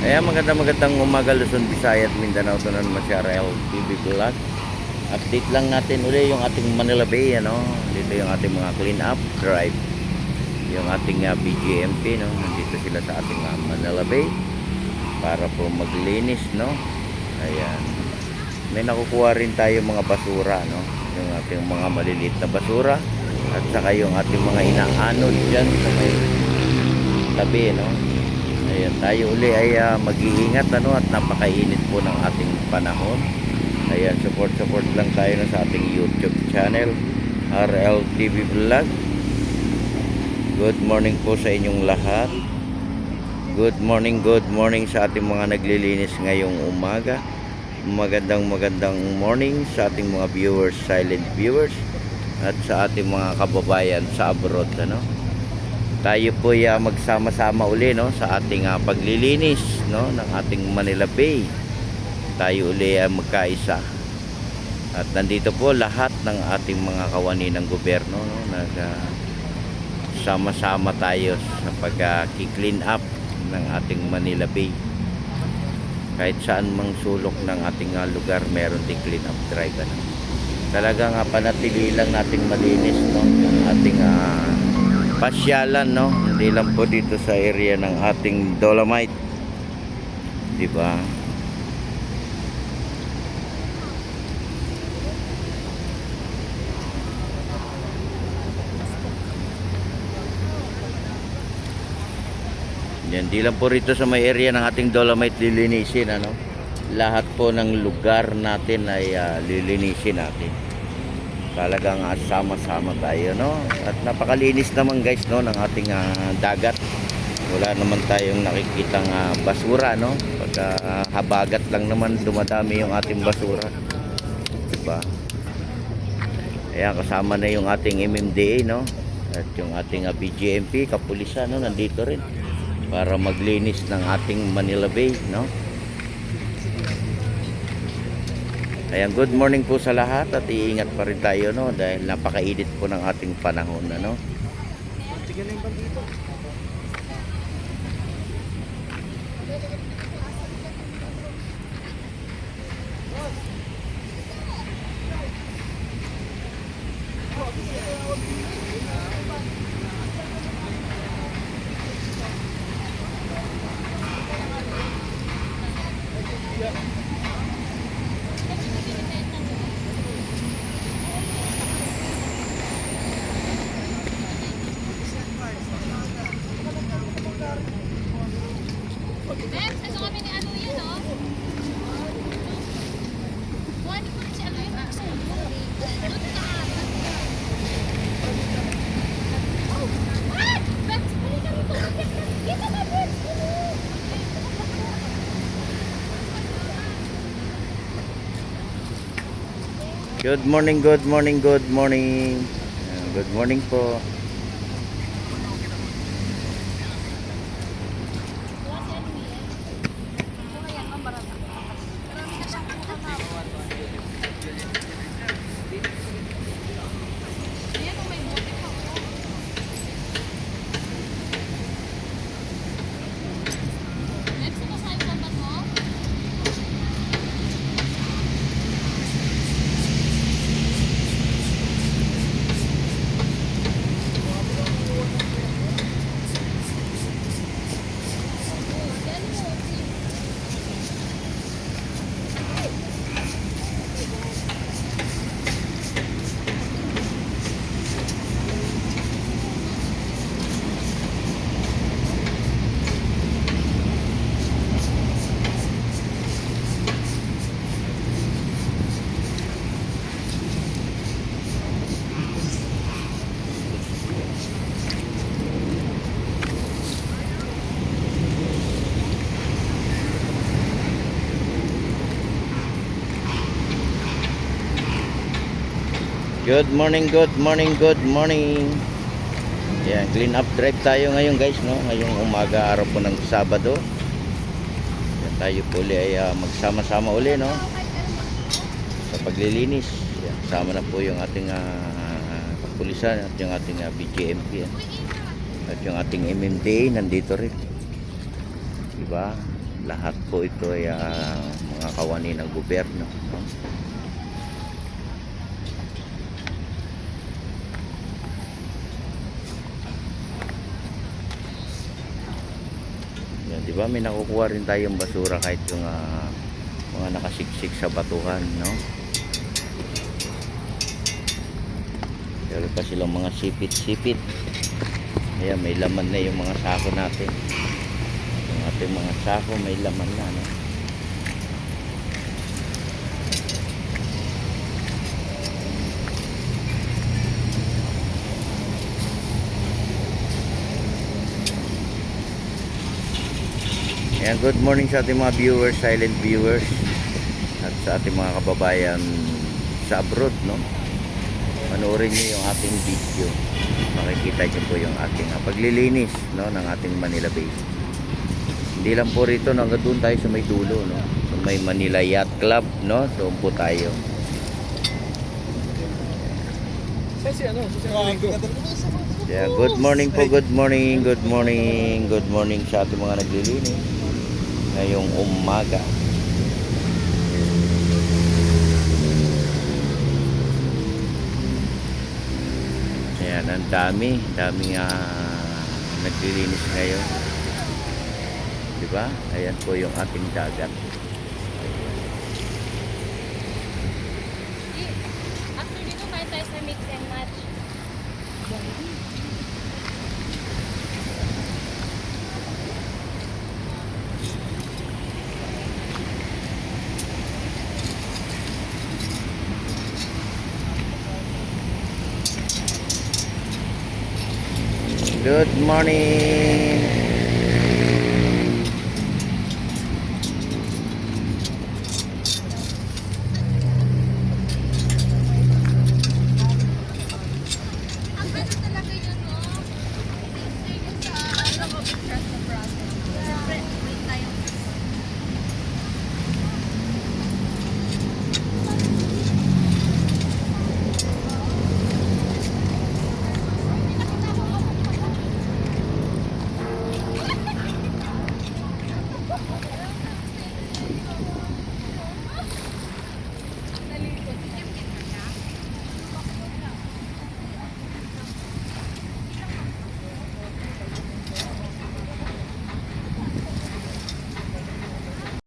Ayan, magandang umaga Luzon, Visayas, Mindanao. Ito na naman si RL TV Vlog. Update lang natin uli yung ating Manila Bay, ano. Dito yung ating mga clean up drive. Yung ating BGMP, no. Nandito sila sa ating Manila Bay para po maglinis, no. Ayan. May nakukuha rin tayo mga basura, no. Yung ating mga maliliit na basura at saka yung ating mga inaanod dyan sa may tabi, no. Ayan, tayo uli ay mag-iingat, ano, at napakainit po ng ating panahon. Ayan, support lang tayo sa ating YouTube channel, RL TV Vlog. Good morning po sa inyong lahat. Good morning sa ating mga naglilinis ngayong umaga. Magandang morning sa ating mga viewers, silent viewers, at sa ating mga kababayan sa abroad, ano. Tayo po ay magsama-sama uli, no, sa ating paglilinis, no, ng ating Manila Bay. Tayo uli ay magkaisa. At nandito po lahat ng ating mga kawani ng gobyerno, no, sama-sama tayo sa pag-clean up ng ating Manila Bay. Kahit saan mang sulok ng ating lugar, meron ding clean up drive, ano. Talagang panatili lang nating malinis, no, ang ating pasyalan, no, hindi lang po dito sa area ng ating Dolomite, di ba? Yan, di lang po rito sa may area ng ating Dolomite lilinisin, ano. Lahat po ng lugar natin ay lilinisin natin. Talagang sama-sama tayo, no. At napakalinis naman, guys, no, ng ating dagat. Wala naman tayong nakikitang basura, no. Pagka habagat lang naman dumadami yung ating basura, diba? Ayan, kasama na yung ating MMDA, no, at yung ating BGMP, kapulisan, no, nandito rin para maglinis ng ating Manila Bay, no. Ayan, good morning po sa lahat at iingat pa rin tayo, no, dahil napakainit po ng ating panahon, ano. Good morning. Good morning po. Good morning. Yan, clean up drive tayo ngayon, guys, no. Ngayong umaga, araw po ng Sabado. Yan, tayo po uli ay magsama-sama uli, no, sa paglilinis. Yan, sama na po yung ating kapulisan at yung ating BGMP, at yung ating MMDA nandito rin. Di ba? Lahat po ito ay mga kawani ng gobyerno, no? Yan, di ba? May nakukuha rin tayong basura kahit yung mga nakasiksik sa batuhan, no? Pero pa silang mga sipit-sipit. Ayan, may laman na yung mga sako natin. Yung ating mga sako may laman na, no? Ayan, good morning sa ating mga viewers, silent viewers, at sa ating mga kababayan sa abroad, no? Panoorin nyo yung ating video. Makikita nyo po yung ating paglilinis, no, ng ating Manila Bay. Hindi lang po rito, no, hanggang doon tayo sa may dulo, no? Sa may Manila Yacht Club, no? Doon po tayo. Yeah, good morning po, good morning, good morning, good morning sa ating mga naglilinis ngayong umaga. Ayan, ang daming naglilinis ngayon. Diba? Ayan po yung ating dagat. After dito, kain tayo sa mix and match. Good morning.